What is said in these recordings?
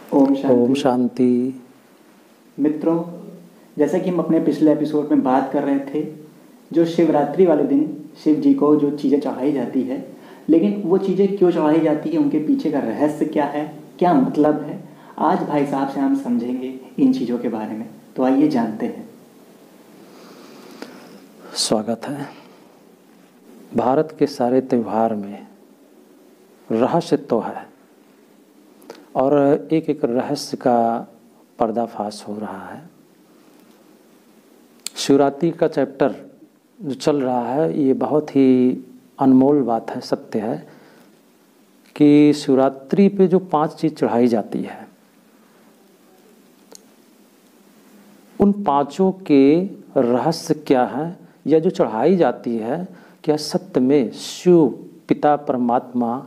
ओम ओम शांति। शांति। मित्रों, जैसा कि हम अपने पिछले एपिसोड में बात कर रहे थे, जो शिवरात्रि वाले दिन शिव जी को जो चीज़ें चढ़ाई जाती है, लेकिन वो चीज़ें क्यों चढ़ाई जाती है, उनके पीछे का रहस्य क्या है, क्या मतलब है, आज भाई साहब से हम समझेंगे इन चीज़ों के बारे में। तो आइए जानते हैं। स्वागत है। भारत के सारे त्यौहार में रहस्य तो है और एक एक रहस्य का पर्दाफाश हो रहा है। शिवरात्रि का चैप्टर जो चल रहा है, ये बहुत ही अनमोल बात है, सत्य है कि शिवरात्रि पे जो 5 चीज़ चढ़ाई जाती है, उन पांचों के रहस्य क्या है, या जो चढ़ाई जाती है क्या सत्य में शिव पिता परमात्मा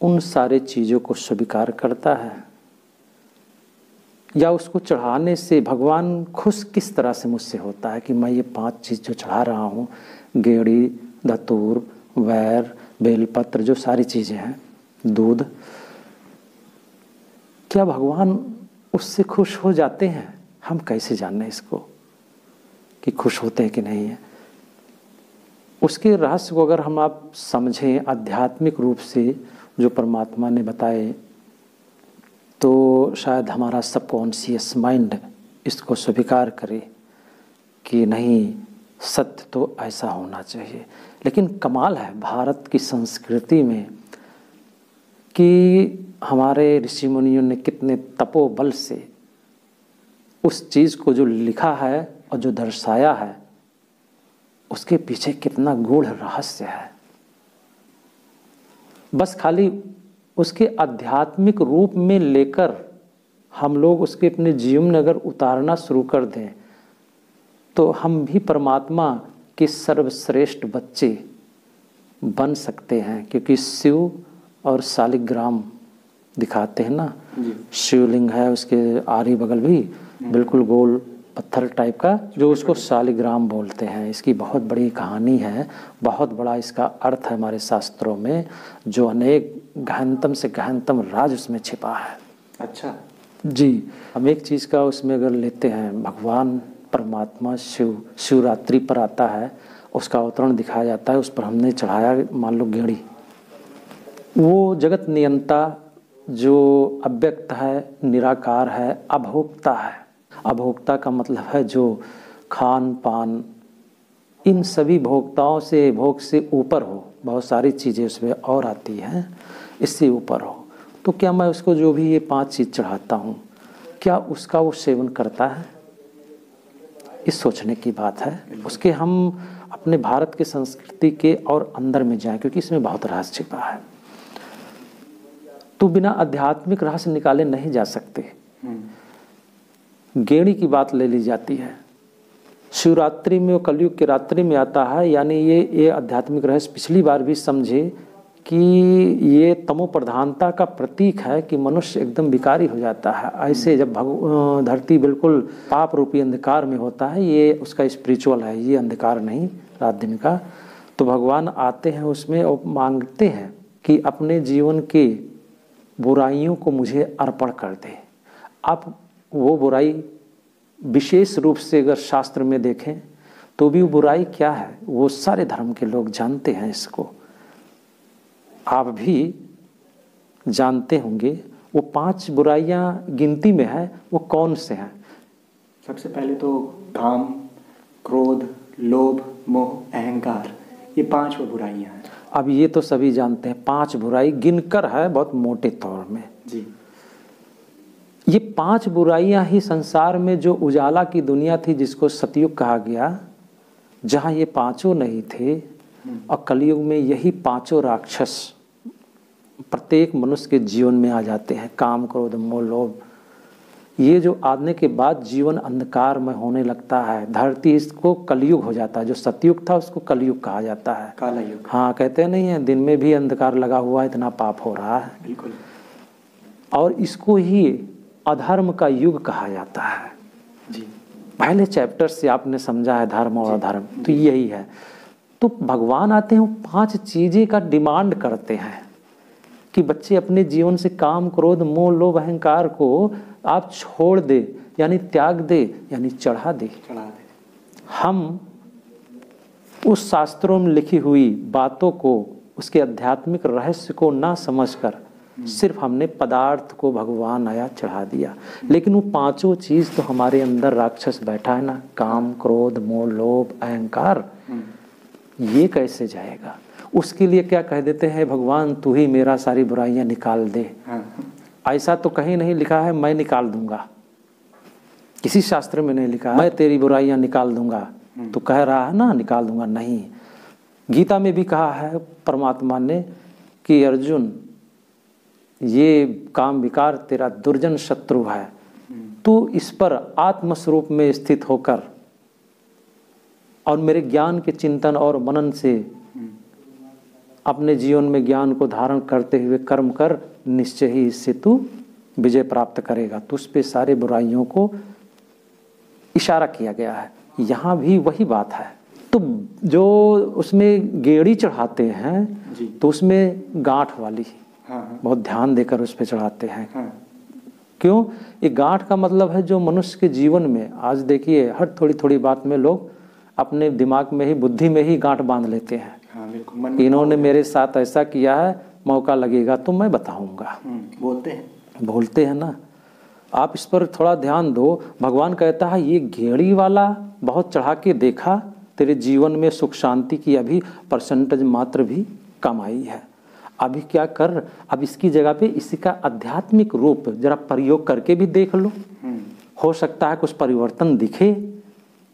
उन सारे चीज़ों को स्वीकार करता है, या उसको चढ़ाने से भगवान खुश किस तरह से मुझसे होता है कि मैं ये 5 चीज़ जो चढ़ा रहा हूँ, गेड़ी, धतूर, वैर, बेलपत्र, जो सारी चीज़ें हैं, दूध, क्या भगवान उससे खुश हो जाते हैं? हम कैसे जाने इसको कि खुश होते हैं कि नहीं है? उसके रहस्य को अगर हम आप समझें आध्यात्मिक रूप से, जो परमात्मा ने बताए, तो शायद हमारा सबकॉन्शियस माइंड इसको स्वीकार करे कि नहीं, सत्य तो ऐसा होना चाहिए। लेकिन कमाल है भारत की संस्कृति में कि हमारे ऋषि मुनियों ने कितने तपोबल से उस चीज़ को जो लिखा है और जो दर्शाया है, उसके पीछे कितना गूढ़ रहस्य है। बस खाली उसके आध्यात्मिक रूप में लेकर हम लोग उसके अपने जीवन में अगर उतारना शुरू कर दें, तो हम भी परमात्मा के सर्वश्रेष्ठ बच्चे बन सकते हैं। क्योंकि शिव और शालिग्राम दिखाते हैं ना, शिवलिंग है, उसके आरी बगल भी बिल्कुल गोल पत्थर टाइप का, जो उसको शालिग्राम बोलते हैं। इसकी बहुत बड़ी कहानी है, बहुत बड़ा इसका अर्थ है हमारे शास्त्रों में, जो अनेक गहनतम से गहनतम राज उसमें छिपा है। अच्छा जी, हम एक चीज़ का उसमें अगर लेते हैं, भगवान परमात्मा शिवरात्रि पर आता है, उसका अवतरण दिखाया जाता है, उस पर हमने चढ़ाया मान लो गेड़ी। वो जगत नियंता जो अव्यक्त है, निराकार है, अभोक्ता है। अभोक्ता का मतलब है जो खान पान, इन सभी भोक्ताओं से, भोग से ऊपर हो, बहुत सारी चीज़ें उसमें और आती हैं, इससे ऊपर हो। तो क्या मैं उसको जो भी ये 5 चीज़ चढ़ाता हूँ, क्या उसका वो सेवन करता है? इस सोचने की बात है। उसके हम अपने भारत की संस्कृति के और अंदर में जाएं, क्योंकि इसमें बहुत रहस्य छिपा है। तो बिना आध्यात्मिक रहस्य निकाले नहीं जा सकते। गेड़ी की बात ले ली जाती है, शिवरात्रि में, वो कलयुग की रात्रि में आता है, यानी ये आध्यात्मिक रहस्य पिछली बार भी समझे कि ये तमो प्रधानता का प्रतीक है कि मनुष्य एकदम विकारी हो जाता है। ऐसे जब धरती बिल्कुल पाप रूपी अंधकार में होता है, ये उसका स्पिरिचुअल है, ये अंधकार नहीं रात दिन का। तो भगवान आते हैं उसमें और मांगते हैं कि अपने जीवन के बुराइयों को मुझे अर्पण कर दे। आप वो बुराई विशेष रूप से अगर शास्त्र में देखें तो भी वो बुराई क्या है, वो सारे धर्म के लोग जानते हैं इसको, आप भी जानते होंगे। वो 5 बुराइयां गिनती में है, वो कौन से हैं? सबसे पहले तो काम, क्रोध, लोभ, मोह, अहंकार, ये 5 वो बुराइयां हैं। अब ये तो सभी जानते हैं, 5 बुराई गिनकर है बहुत मोटे तौर में जी। ये 5 बुराइयां ही संसार में, जो उजाला की दुनिया थी जिसको सतयुग कहा गया, जहां ये 5 नहीं थे, और कलयुग में यही 5 राक्षस प्रत्येक मनुष्य के जीवन में आ जाते हैं। काम, क्रोध, मोह, लोभ, ये जो आने के बाद जीवन अंधकार में होने लगता है। धरती इसको कलयुग हो जाता है, जो सतयुग था उसको कलयुग कहा जाता है, काला युग। हाँ, कहते नहीं है दिन में भी अंधकार लगा हुआ है, इतना पाप हो रहा है। बिल्कुल। और इसको ही अधर्म का युग कहा जाता है। जी। पहले चैप्टर से आपने समझा है धर्म और अधर्म, तो यही है। तो भगवान आते हैं, 5 चीज़ें का डिमांड करते हैं कि बच्चे अपने जीवन से काम, क्रोध, मोह, लोभ, अहंकार को आप छोड़ दे, यानी त्याग दे, यानी चढ़ा दे। हम उस शास्त्रों में लिखी हुई बातों को, उसके आध्यात्मिक रहस्य को ना समझकर सिर्फ हमने पदार्थ को भगवान आया चढ़ा दिया। लेकिन वो पांचों चीज तो हमारे अंदर राक्षस बैठा है ना, काम, क्रोध, मोह, लोभ, अहंकार, ये कैसे जाएगा? उसके लिए क्या कह देते हैं, भगवान तू ही मेरा सारी बुराइयां निकाल दे। ऐसा तो कहीं नहीं लिखा है मैं निकाल दूंगा, किसी शास्त्र में नहीं लिखा है मैं तेरी बुराइयां निकाल दूंगा। तो कह रहा है ना निकाल दूंगा, नहीं। गीता में भी कहा है परमात्मा ने कि अर्जुन ये काम विकार तेरा दुर्जन शत्रु है, तू इस पर आत्मस्वरूप में स्थित होकर और मेरे ज्ञान के चिंतन और मनन से अपने जीवन में ज्ञान को धारण करते हुए कर्म कर, निश्चय ही इससे तू विजय प्राप्त करेगा। तो उस पे सारे बुराइयों को इशारा किया गया है। यहाँ भी वही बात है। तो जो उसमें गेड़ी चढ़ाते हैं तो उसमें गांठ वाली बहुत ध्यान देकर उस पर चढ़ाते हैं। क्यों? ये गांठ का मतलब है जो मनुष्य के जीवन में, आज देखिए हर थोड़ी थोड़ी बात में लोग अपने दिमाग में ही, बुद्धि में ही गांठ बांध लेते हैं। इन्होंने मेरे साथ ऐसा किया है, मौका लगेगा तो मैं बताऊंगा। बोलते हैं ना। आप इस पर थोड़ा ध्यान दो। भगवान कहता है ये गेड़ी वाला बहुत चढ़ा के देखा, तेरे जीवन में सुख शांति की अभी परसेंटेज मात्र भी कम आई है। अभी क्या कर, अब इसकी जगह पे इसका आध्यात्मिक रूप जरा प्रयोग करके भी देख लो। हो सकता है कुछ परिवर्तन दिखे।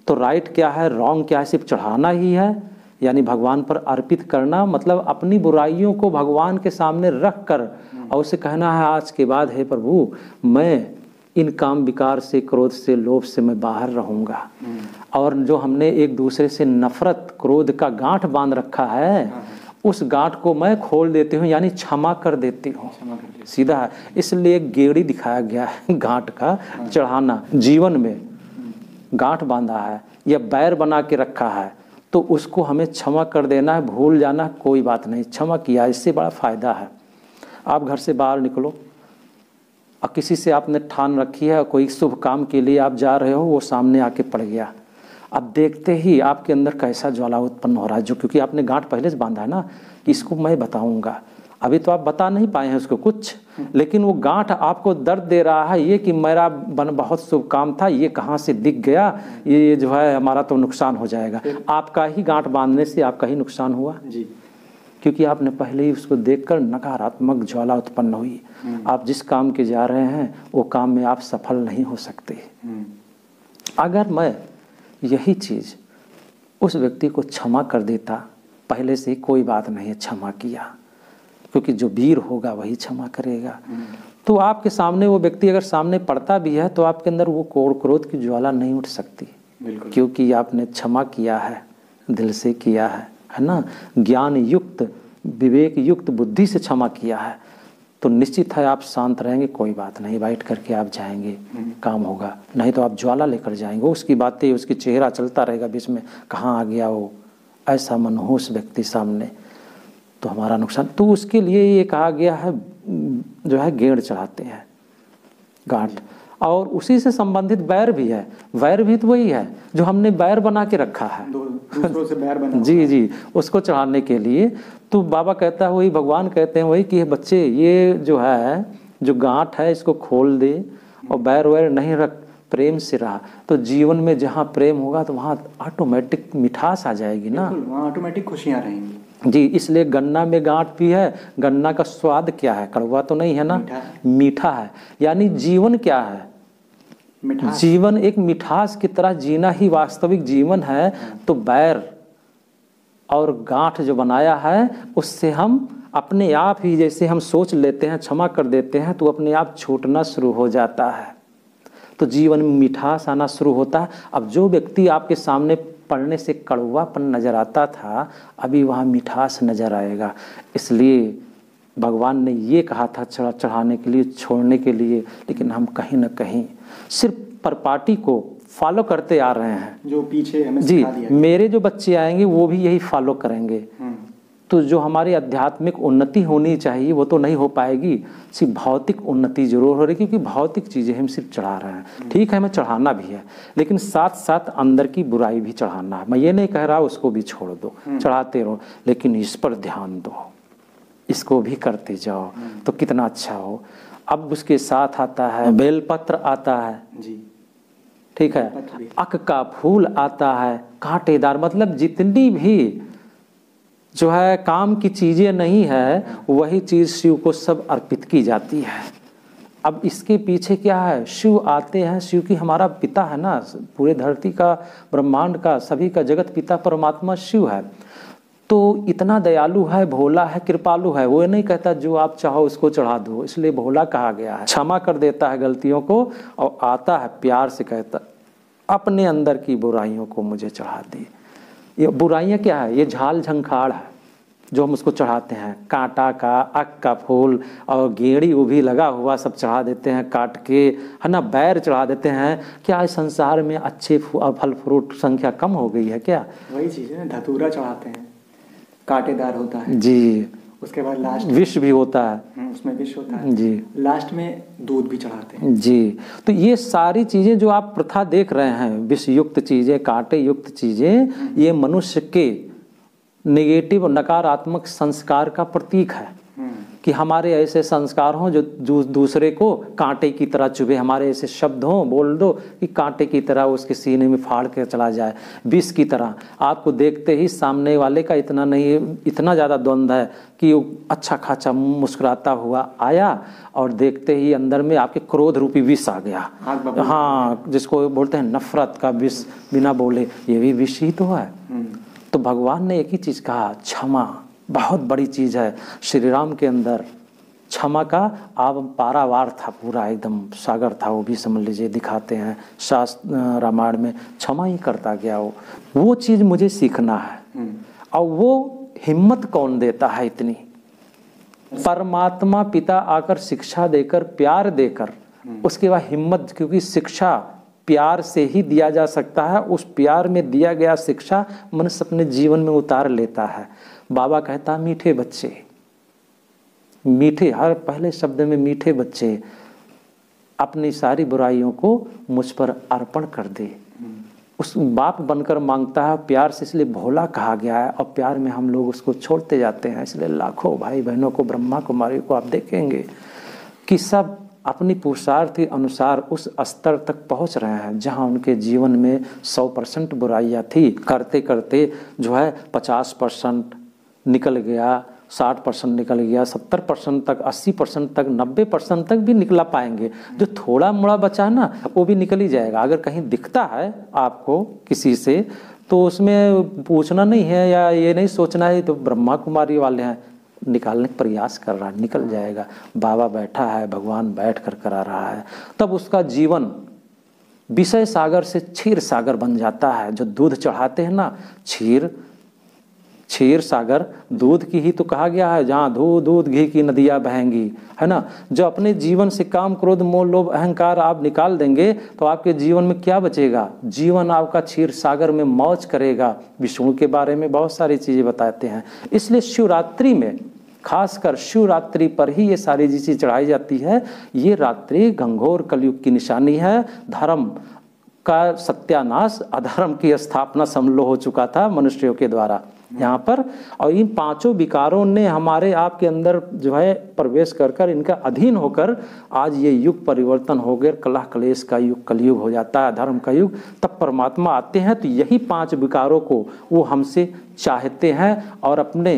तो राइट क्या है, रॉन्ग क्या है, सिर्फ चढ़ाना ही है, यानी भगवान पर अर्पित करना, मतलब अपनी बुराइयों को भगवान के सामने रख कर और उसे कहना है आज के बाद हे प्रभु मैं इन काम विकार से, क्रोध से, लोभ से मैं बाहर रहूंगा। और जो हमने एक दूसरे से नफरत, क्रोध का गांठ बांध रखा है, उस गांठ को मैं खोल देती हूँ, यानी क्षमा कर देती हूँ। सीधा है। इसलिए गेड़ी दिखाया गया है गांठ का चढ़ाना। जीवन में गांठ बांधा है या बैर बना के रखा है तो उसको हमें क्षमा कर देना है, भूल जाना कोई बात नहीं, क्षमा किया, इससे बड़ा फायदा है। आप घर से बाहर निकलो और किसी से आपने ठान रखी है, कोई शुभ काम के लिए आप जा रहे हो, वो सामने आके पड़ गया, अब देखते ही आपके अंदर कैसा ज्वाला उत्पन्न हो रहा है, जो क्योंकि आपने गांठ पहले से बांधा है ना कि इसको मैं बताऊंगा। अभी तो आप बता नहीं पाए हैं उसको कुछ, लेकिन वो गांठ आपको दर्द दे रहा है ये कि मेरा बहुत शुभ काम था, ये कहाँ से दिख गया, ये जो है हमारा तो नुकसान हो जाएगा। आपका ही गांठ बांधने से आपका ही नुकसान हुआ जी, क्योंकि आपने पहले ही उसको देखकर नकारात्मक ज्वाला उत्पन्न हुई। आप जिस काम के जा रहे हैं वो काम में आप सफल नहीं हो सकते। अगर मैं यही चीज़ उस व्यक्ति को क्षमा कर देता पहले से, कोई बात नहीं, क्षमा किया, क्योंकि जो वीर होगा वही क्षमा करेगा। तो आपके सामने वो व्यक्ति अगर सामने पड़ता भी है तो आपके अंदर वो क्रोध की ज्वाला नहीं उठ सकती, क्योंकि आपने क्षमा किया है, दिल से किया है ना, ज्ञान युक्त, विवेक युक्त बुद्धि से क्षमा किया है, तो निश्चित है आप शांत रहेंगे, कोई बात नहीं, बैठ करके आप जाएंगे, काम होगा। नहीं तो आप ज्वाला लेकर जाएंगे, उसकी बातें, उसकी चेहरा चलता रहेगा, बीच में कहाँ आ गया वो, ऐसा मनहूस व्यक्ति सामने, तो हमारा नुकसान। तो उसके लिए ये कहा गया है जो है गेड़ चढ़ाते हैं, गांठ। और उसी से संबंधित बैर भी है। बैर भी तो वही है जो हमने बैर बना के रखा है, दूसरों से बैर बना जी जी, उसको चढ़ाने के लिए। तो बाबा कहता है वही, भगवान कहते हैं वही कि बच्चे ये जो है, जो गांठ है इसको खोल दे और बैर वैर नहीं रख, प्रेम से रहा। तो जीवन में जहाँ प्रेम होगा तो वहाँ ऑटोमेटिक मिठास आ जाएगी ना, वहाँ ऑटोमेटिक खुशियाँ रहेंगी जी। इसलिए गन्ना में गांठ भी है, गन्ना का स्वाद क्या है, कड़वा तो नहीं है ना, मीठा है। यानी जीवन क्या है, मिठास। जीवन एक मिठास की तरह जीना ही वास्तविक जीवन है। तो बैर और गांठ जो बनाया है उससे हम अपने आप ही, जैसे हम सोच लेते हैं, क्षमा कर देते हैं, तो अपने आप छूटना शुरू हो जाता है, तो जीवन में मिठास आना शुरू होता है। अब जो व्यक्ति आपके सामने पढ़ने से कड़वापन नजर आता था, अभी वहाँ मिठास नजर आएगा। इसलिए भगवान ने ये कहा था चढ़ाने के लिए, छोड़ने के लिए, लेकिन हम कहीं ना कहीं सिर्फ परपाटी को फॉलो करते आ रहे हैं, जो पीछे हमें जी। मेरे जो बच्चे आएंगे वो भी यही फॉलो करेंगे, तो जो हमारी आध्यात्मिक उन्नति होनी चाहिए वो तो नहीं हो पाएगी, सिर्फ भौतिक उन्नति जरूर हो रही, क्योंकि भौतिक चीज़ें हम सिर्फ चढ़ा रहे हैं। ठीक है, हमें चढ़ाना भी है, लेकिन साथ साथ अंदर की बुराई भी चढ़ाना है। मैं ये नहीं कह रहा उसको भी छोड़ दो, चढ़ाते रहो, लेकिन इस पर ध्यान दो, इसको भी करते जाओ तो कितना अच्छा हो। अब उसके साथ आता है बेलपत्र आता है जी, ठीक है, अक का फूल आता है, कांटेदार, मतलब जितनी भी जो है काम की चीजें नहीं है वही चीज शिव को सब अर्पित की जाती है। अब इसके पीछे क्या है, शिव आते हैं, शिव की हमारा पिता है ना, पूरे धरती का, ब्रह्मांड का, सभी का जगत पिता परमात्मा शिव है। तो इतना दयालु है, भोला है, कृपालु है, वो नहीं कहता जो आप चाहो उसको चढ़ा दो, इसलिए भोला कहा गया है। क्षमा कर देता है गलतियों को और आता है प्यार से, कहता अपने अंदर की बुराइयों को मुझे चढ़ा दे। ये बुराइयां क्या है, ये झाल झंखाड़ है जो हम उसको चढ़ाते हैं, कांटा का, अक का फूल और गेड़ी वो भी लगा हुआ सब चढ़ा देते हैं काट के, है ना, बैर चढ़ा देते हैं। क्या इस संसार में अच्छे फल फ्रूट संख्या कम हो गई है क्या? वही चीज़ है, धतूरा चढ़ाते हैं, कांटेदार होता है जी, उसके बाद लास्ट विष भी होता है, उसमें विष होता है जी, लास्ट में दूध भी चढ़ाते हैं जी। तो ये सारी चीजें जो आप प्रथा देख रहे हैं, विष युक्त चीजें, कांटे युक्त चीजें, ये मनुष्य के नेगेटिव नकारात्मक संस्कार का प्रतीक है कि हमारे ऐसे संस्कार हों जो दूसरे को कांटे की तरह चुभे, हमारे ऐसे शब्द हों, बोल दो कि कांटे की तरह उसके सीने में फाड़ के चला जाए, विष की तरह। आपको देखते ही सामने वाले का इतना नहीं, इतना ज़्यादा द्वंद्व है कि अच्छा खासा मुस्कुराता हुआ आया और देखते ही अंदर में आपके क्रोध रूपी विष आ गया। हाँ, जिसको बोलते हैं नफरत का विष, बिना बोले, ये भी विष ही तो है। तो भगवान ने एक ही चीज़ कहा, क्षमा बहुत बड़ी चीज़ है। श्री राम के अंदर क्षमा का आप पारावार था, पूरा एकदम सागर था, वो भी समझ लीजिए, दिखाते हैं शास्त्र रामायण में, क्षमा ही करता गया वो चीज़ मुझे सीखना है। और वो हिम्मत कौन देता है इतनी? परमात्मा पिता आकर शिक्षा देकर, प्यार देकर, उसके बाद हिम्मत, क्योंकि शिक्षा प्यार से ही दिया जा सकता है। उस प्यार में दिया गया शिक्षा मनुष्य अपने जीवन में उतार लेता है। बाबा कहता मीठे बच्चे, मीठे, हर पहले शब्द में मीठे बच्चे, अपनी सारी बुराइयों को मुझ पर अर्पण कर दे। उस बाप बनकर मांगता है प्यार से, इसलिए भोला कहा गया है। और प्यार में हम लोग उसको छोड़ते जाते हैं, इसलिए लाखों भाई बहनों को, ब्रह्मा कुमारी को आप देखेंगे कि सब अपनी पुरुषार्थ के अनुसार उस स्तर तक पहुंच रहे हैं जहां उनके जीवन में 100% बुराइयां थी, करते करते जो है 50% निकल गया, 60% निकल गया, 70% तक, 80% तक, 90% तक भी निकला पाएंगे। जो थोड़ा मोड़ा बचा ना, वो भी निकल ही जाएगा। अगर कहीं दिखता है आपको किसी से, तो उसमें पूछना नहीं है या ये नहीं सोचना है तो ब्रह्मा कुमारी वाले हैं, निकालने का प्रयास कर रहा है, निकल जाएगा। बाबा बैठा है, भगवान बैठ कर करा रहा है, तब उसका जीवन विषय सागर से क्षीर सागर बन जाता है। जो दूध चढ़ाते हैं ना, क्षीर सागर दूध की ही तो कहा गया है, जहाँ दूध घी की नदियाँ बहेंगी, है ना। जो अपने जीवन से काम, क्रोध, मोह, लोभ, अहंकार आप निकाल देंगे तो आपके जीवन में क्या बचेगा? जीवन आपका क्षीर सागर में मौज करेगा। विष्णु के बारे में बहुत सारी चीज़ें बताते हैं। इसलिए शिवरात्रि में, खासकर शिवरात्रि पर ही ये सारी चीज़ें चढ़ाई जाती है। ये रात्रि घंघोर कलयुग की निशानी है। धर्म का सत्यानाश, अधर्म की स्थापना समलो हो चुका था मनुष्यों के द्वारा यहाँ पर। और इन पांचों विकारों ने हमारे आपके अंदर जो है प्रवेश कर इनका अधीन होकर आज ये युग परिवर्तन हो गया, कलह कलेश का युग कलयुग हो जाता है, धर्म का युग। तब परमात्मा आते हैं तो यही 5 विकारों को वो हमसे चाहते हैं और अपने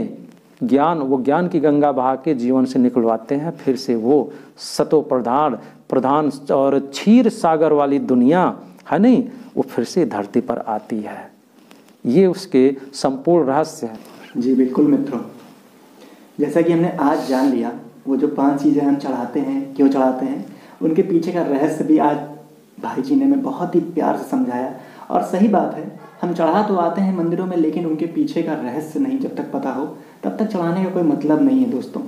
ज्ञान, वो ज्ञान की गंगा बहा के जीवन से निकलवाते हैं। फिर से वो सतो प्रधान और क्षीर सागर वाली दुनिया है नहीं, वो फिर से धरती पर आती है। ये उसके संपूर्ण रहस्य है। जी बिल्कुल मित्रों, जैसा कि हमने आज जान लिया, वो जो 5 चीज़ें हम चढ़ाते हैं, क्यों चढ़ाते हैं, उनके पीछे का रहस्य भी आज भाई जी ने हमें बहुत ही प्यार से समझाया। और सही बात है, हम चढ़ा तो आते हैं मंदिरों में, लेकिन उनके पीछे का रहस्य नहीं जब तक पता हो, तब तक चढ़ाने का कोई मतलब नहीं है दोस्तों।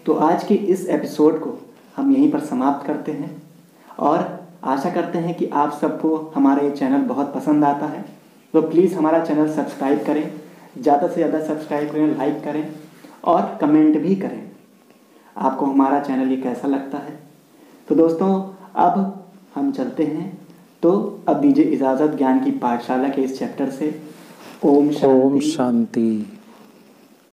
तो आज के इस एपिसोड को हम यहीं पर समाप्त करते हैं और आशा करते हैं कि आप सबको हमारा ये चैनल बहुत पसंद आता है। तो प्लीज़ हमारा चैनल सब्सक्राइब करें, ज़्यादा से ज़्यादा सब्सक्राइब करें, लाइक करें और कमेंट भी करें आपको हमारा चैनल ये कैसा लगता है। तो दोस्तों अब हम चलते हैं, तो अब दीजिए इजाज़त ज्ञान की पाठशाला के इस चैप्टर से। ओम ओम शांति। शांति।